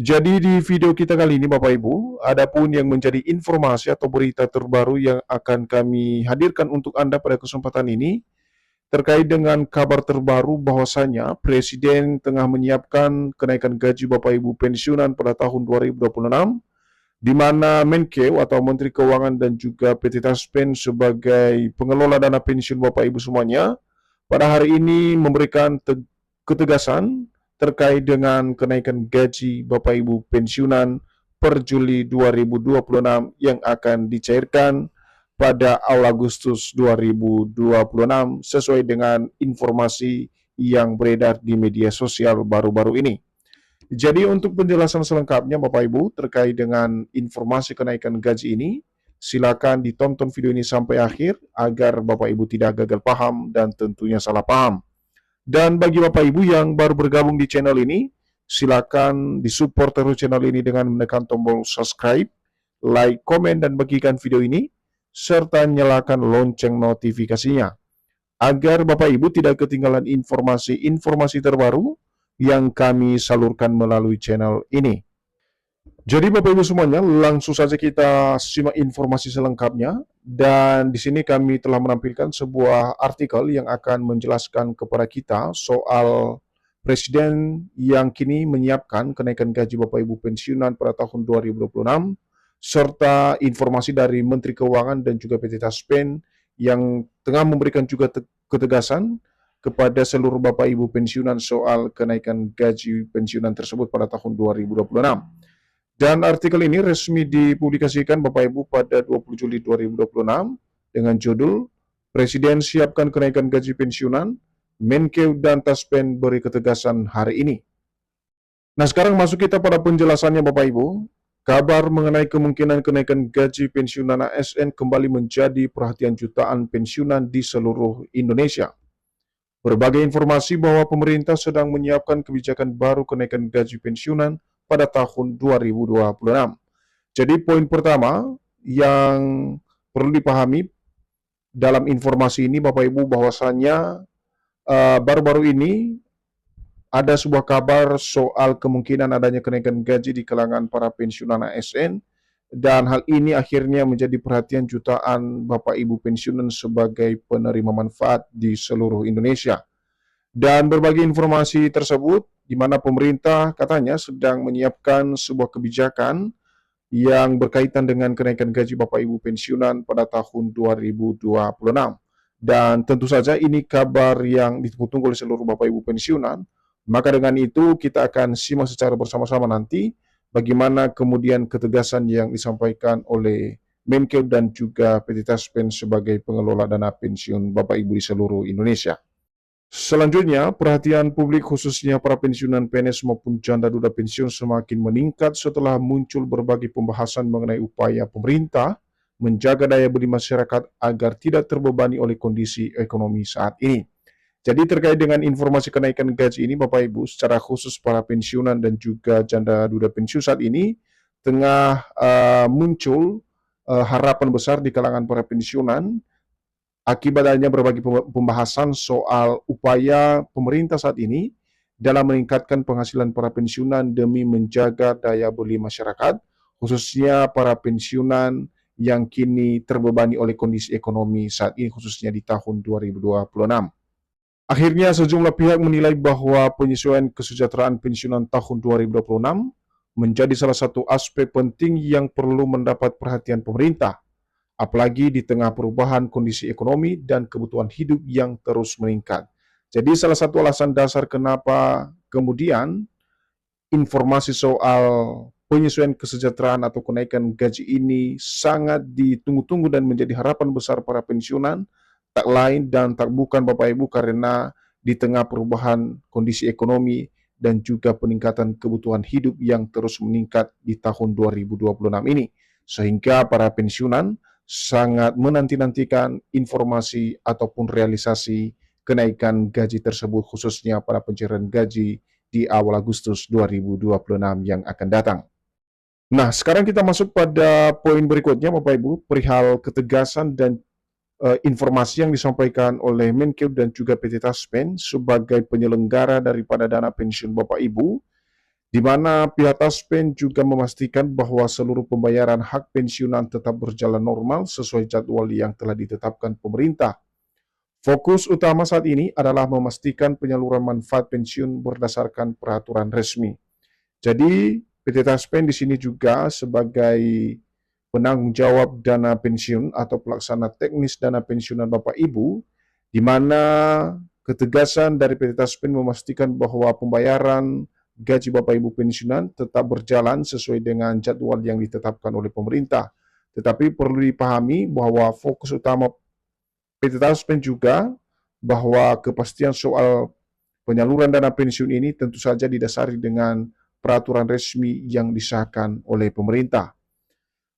Jadi di video kita kali ini Bapak Ibu, adapun yang menjadi informasi atau berita terbaru yang akan kami hadirkan untuk Anda pada kesempatan ini terkait dengan kabar terbaru bahwasanya Presiden tengah menyiapkan kenaikan gaji Bapak Ibu pensiunan pada tahun 2026 di mana Menkeu atau Menteri Keuangan dan juga PT Taspen sebagai pengelola dana pensiun Bapak Ibu semuanya pada hari ini memberikan ketegasan terkait dengan kenaikan gaji Bapak Ibu pensiunan per Juli 2026 yang akan dicairkan pada awal Agustus 2026 sesuai dengan informasi yang beredar di media sosial baru-baru ini. Jadi untuk penjelasan selengkapnya Bapak Ibu terkait dengan informasi kenaikan gaji ini, silakan ditonton video ini sampai akhir agar Bapak Ibu tidak gagal paham dan tentunya salah paham. Dan bagi Bapak Ibu yang baru bergabung di channel ini, silakan disupport terus channel ini dengan menekan tombol subscribe, like, komen, dan bagikan video ini, serta nyalakan lonceng notifikasinya, agar Bapak Ibu tidak ketinggalan informasi-informasi terbaru yang kami salurkan melalui channel ini. Jadi Bapak Ibu semuanya, langsung saja kita simak informasi selengkapnya. Dan di sini kami telah menampilkan sebuah artikel yang akan menjelaskan kepada kita soal Presiden yang kini menyiapkan kenaikan gaji Bapak Ibu pensiunan pada tahun 2026, serta informasi dari Menteri Keuangan dan juga PT Taspen yang tengah memberikan juga ketegasan kepada seluruh Bapak Ibu pensiunan soal kenaikan gaji pensiunan tersebut pada tahun 2026. Dan artikel ini resmi dipublikasikan Bapak Ibu pada 20 Juli 2026 dengan judul Presiden siapkan kenaikan gaji pensiunan, Menkeu dan Taspen beri ketegasan hari ini. Nah sekarang masuk kita pada penjelasannya Bapak Ibu. Kabar mengenai kemungkinan kenaikan gaji pensiunan ASN kembali menjadi perhatian jutaan pensiunan di seluruh Indonesia. Berbagai informasi bahwa pemerintah sedang menyiapkan kebijakan baru kenaikan gaji pensiunan pada tahun 2026. Jadi poin pertama yang perlu dipahami dalam informasi ini Bapak Ibu bahwasanya baru-baru ini ada sebuah kabar soal kemungkinan adanya kenaikan gaji di kalangan para pensiunan ASN dan hal ini akhirnya menjadi perhatian jutaan Bapak Ibu pensiunan sebagai penerima manfaat di seluruh Indonesia. Dan berbagai informasi tersebut di mana pemerintah katanya sedang menyiapkan sebuah kebijakan yang berkaitan dengan kenaikan gaji Bapak Ibu pensiunan pada tahun 2026. Dan tentu saja ini kabar yang ditunggu-tunggu oleh seluruh Bapak Ibu pensiunan. Maka dengan itu kita akan simak secara bersama-sama nanti bagaimana kemudian ketegasan yang disampaikan oleh Menkeu dan juga PT Taspen sebagai pengelola dana pensiun Bapak Ibu di seluruh Indonesia. Selanjutnya, perhatian publik khususnya para pensiunan PNS maupun janda duda pensiun semakin meningkat setelah muncul berbagai pembahasan mengenai upaya pemerintah menjaga daya beli masyarakat agar tidak terbebani oleh kondisi ekonomi saat ini. Jadi terkait dengan informasi kenaikan gaji ini Bapak Ibu, secara khusus para pensiunan dan juga janda duda pensiun saat ini tengah muncul harapan besar di kalangan para pensiunan akibat adanya berbagai pembahasan soal upaya pemerintah saat ini dalam meningkatkan penghasilan para pensiunan demi menjaga daya beli masyarakat, khususnya para pensiunan yang kini terbebani oleh kondisi ekonomi saat ini, khususnya di tahun 2026. Akhirnya sejumlah pihak menilai bahwa penyesuaian kesejahteraan pensiunan tahun 2026 menjadi salah satu aspek penting yang perlu mendapat perhatian pemerintah, apalagi di tengah perubahan kondisi ekonomi dan kebutuhan hidup yang terus meningkat. Jadi salah satu alasan dasar kenapa kemudian informasi soal penyesuaian kesejahteraan atau kenaikan gaji ini sangat ditunggu-tunggu dan menjadi harapan besar para pensiunan, tak lain dan tak bukan Bapak Ibu karena di tengah perubahan kondisi ekonomi dan juga peningkatan kebutuhan hidup yang terus meningkat di tahun 2026 ini. Sehingga para pensiunan sangat menanti-nantikan informasi ataupun realisasi kenaikan gaji tersebut khususnya pada pencairan gaji di awal Agustus 2026 yang akan datang. Nah, sekarang kita masuk pada poin berikutnya Bapak Ibu, perihal ketegasan dan informasi yang disampaikan oleh Menkeu dan juga PT Taspen sebagai penyelenggara daripada dana pensiun Bapak Ibu, di mana pihak Taspen juga memastikan bahwa seluruh pembayaran hak pensiunan tetap berjalan normal sesuai jadwal yang telah ditetapkan pemerintah. Fokus utama saat ini adalah memastikan penyaluran manfaat pensiun berdasarkan peraturan resmi. Jadi, PT Taspen di sini juga sebagai penanggung jawab dana pensiun atau pelaksana teknis dana pensiunan Bapak Ibu, di mana ketegasan dari PT Taspen memastikan bahwa pembayaran gaji Bapak Ibu pensiunan tetap berjalan sesuai dengan jadwal yang ditetapkan oleh pemerintah. Tetapi perlu dipahami bahwa fokus utama PT Taspen juga bahwa kepastian soal penyaluran dana pensiun ini tentu saja didasari dengan peraturan resmi yang disahkan oleh pemerintah.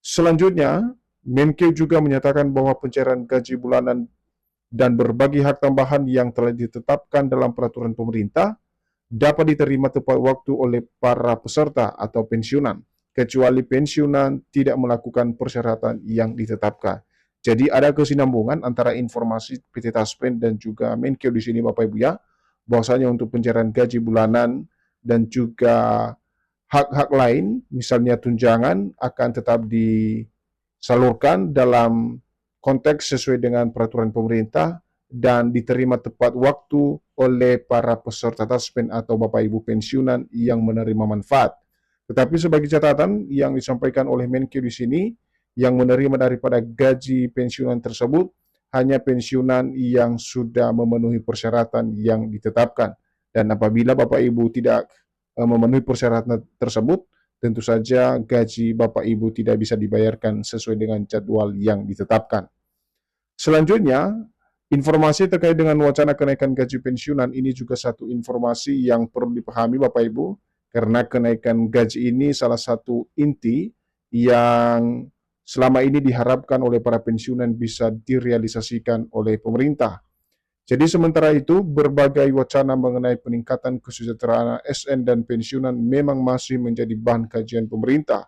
Selanjutnya, Menkeu juga menyatakan bahwa pencairan gaji bulanan dan berbagai hak tambahan yang telah ditetapkan dalam peraturan pemerintah dapat diterima tepat waktu oleh para peserta atau pensiunan, kecuali pensiunan tidak melakukan persyaratan yang ditetapkan. Jadi ada kesinambungan antara informasi PT Taspen dan juga Menkeu di sini Bapak Ibu ya, bahwasanya untuk pencairan gaji bulanan dan juga hak-hak lain, misalnya tunjangan akan tetap disalurkan dalam konteks sesuai dengan peraturan pemerintah dan diterima tepat waktu oleh para peserta Taspen atau Bapak Ibu pensiunan yang menerima manfaat. Tetapi sebagai catatan yang disampaikan oleh Menkeu di sini, yang menerima daripada gaji pensiunan tersebut hanya pensiunan yang sudah memenuhi persyaratan yang ditetapkan. Dan apabila Bapak Ibu tidak memenuhi persyaratan tersebut, tentu saja gaji Bapak Ibu tidak bisa dibayarkan sesuai dengan jadwal yang ditetapkan. Selanjutnya, informasi terkait dengan wacana kenaikan gaji pensiunan ini juga satu informasi yang perlu dipahami Bapak Ibu, karena kenaikan gaji ini salah satu inti yang selama ini diharapkan oleh para pensiunan bisa direalisasikan oleh pemerintah. Jadi sementara itu, berbagai wacana mengenai peningkatan kesejahteraan ASN dan pensiunan memang masih menjadi bahan kajian pemerintah.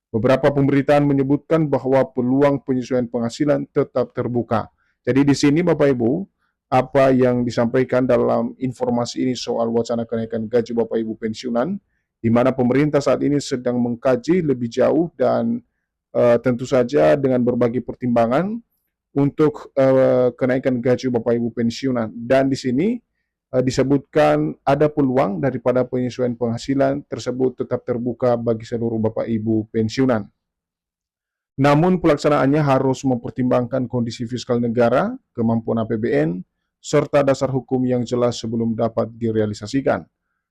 Beberapa pemberitaan menyebutkan bahwa peluang penyesuaian penghasilan tetap terbuka. Jadi di sini Bapak Ibu, apa yang disampaikan dalam informasi ini soal wacana kenaikan gaji Bapak Ibu pensiunan, di mana pemerintah saat ini sedang mengkaji lebih jauh dan tentu saja dengan berbagai pertimbangan untuk kenaikan gaji Bapak Ibu pensiunan. Dan di sini disebutkan ada peluang daripada penyesuaian penghasilan tersebut tetap terbuka bagi seluruh Bapak Ibu pensiunan. Namun pelaksanaannya harus mempertimbangkan kondisi fiskal negara, kemampuan APBN, serta dasar hukum yang jelas sebelum dapat direalisasikan.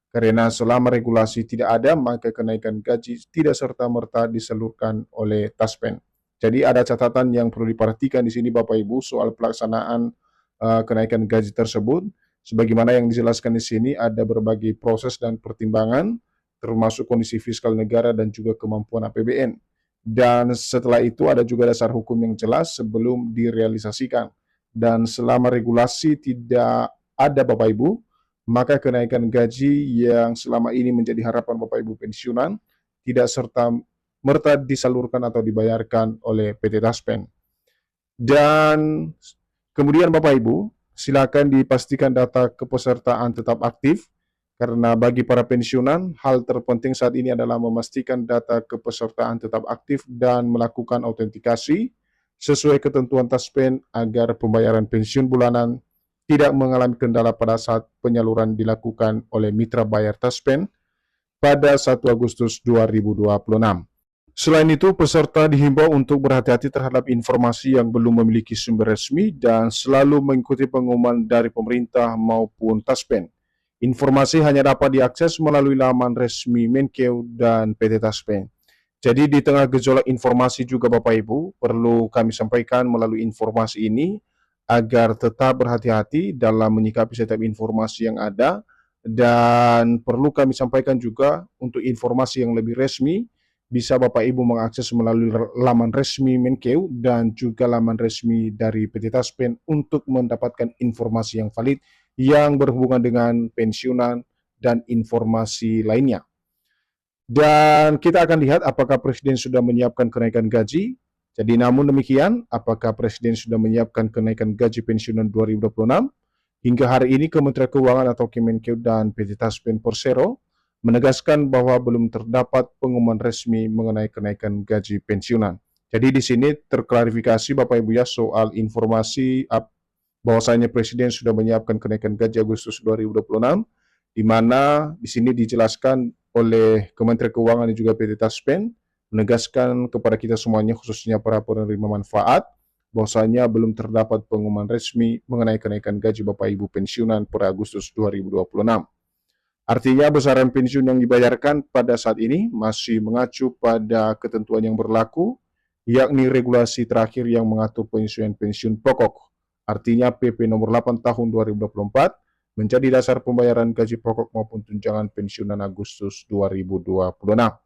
Karena selama regulasi tidak ada, maka kenaikan gaji tidak serta-merta disalurkan oleh Taspen. Jadi ada catatan yang perlu diperhatikan di sini Bapak Ibu soal pelaksanaan kenaikan gaji tersebut. Sebagaimana yang dijelaskan di sini ada berbagai proses dan pertimbangan, termasuk kondisi fiskal negara dan juga kemampuan APBN. Dan setelah itu ada juga dasar hukum yang jelas sebelum direalisasikan. Dan selama regulasi tidak ada Bapak Ibu, maka kenaikan gaji yang selama ini menjadi harapan Bapak Ibu pensiunan tidak serta-merta disalurkan atau dibayarkan oleh PT Taspen. Dan kemudian Bapak Ibu, silakan dipastikan data kepesertaan tetap aktif, karena bagi para pensiunan, hal terpenting saat ini adalah memastikan data kepesertaan tetap aktif dan melakukan autentikasi sesuai ketentuan Taspen agar pembayaran pensiun bulanan tidak mengalami kendala pada saat penyaluran dilakukan oleh mitra bayar Taspen pada 1 Agustus 2026. Selain itu, peserta dihimbau untuk berhati-hati terhadap informasi yang belum memiliki sumber resmi dan selalu mengikuti pengumuman dari pemerintah maupun Taspen. Informasi hanya dapat diakses melalui laman resmi Menkeu dan PT Taspen. Jadi di tengah gejolak informasi juga Bapak Ibu, perlu kami sampaikan melalui informasi ini, agar tetap berhati-hati dalam menyikapi setiap informasi yang ada, dan perlu kami sampaikan juga untuk informasi yang lebih resmi bisa Bapak Ibu mengakses melalui laman resmi Menkeu dan juga laman resmi dari PT Taspen untuk mendapatkan informasi yang valid yang berhubungan dengan pensiunan dan informasi lainnya. Dan kita akan lihat apakah Presiden sudah menyiapkan kenaikan gaji. Jadi namun demikian, apakah Presiden sudah menyiapkan kenaikan gaji pensiunan 2026? Hingga hari ini Kementerian Keuangan atau Kemenkeu dan PT Taspen Persero menegaskan bahwa belum terdapat pengumuman resmi mengenai kenaikan gaji pensiunan. Jadi di sini terklarifikasi Bapak Ibu ya soal informasi bahwasanya Presiden sudah menyiapkan kenaikan gaji Agustus 2026, di mana di sini dijelaskan oleh Kementerian Keuangan dan juga PT Taspen menegaskan kepada kita semuanya khususnya para penerima manfaat bahwasanya belum terdapat pengumuman resmi mengenai kenaikan gaji Bapak Ibu pensiunan per Agustus 2026. Artinya besaran pensiun yang dibayarkan pada saat ini masih mengacu pada ketentuan yang berlaku, yakni regulasi terakhir yang mengatur penyesuaian pensiun pokok. Artinya PP nomor 8 tahun 2024 menjadi dasar pembayaran gaji pokok maupun tunjangan pensiunan Agustus 2026.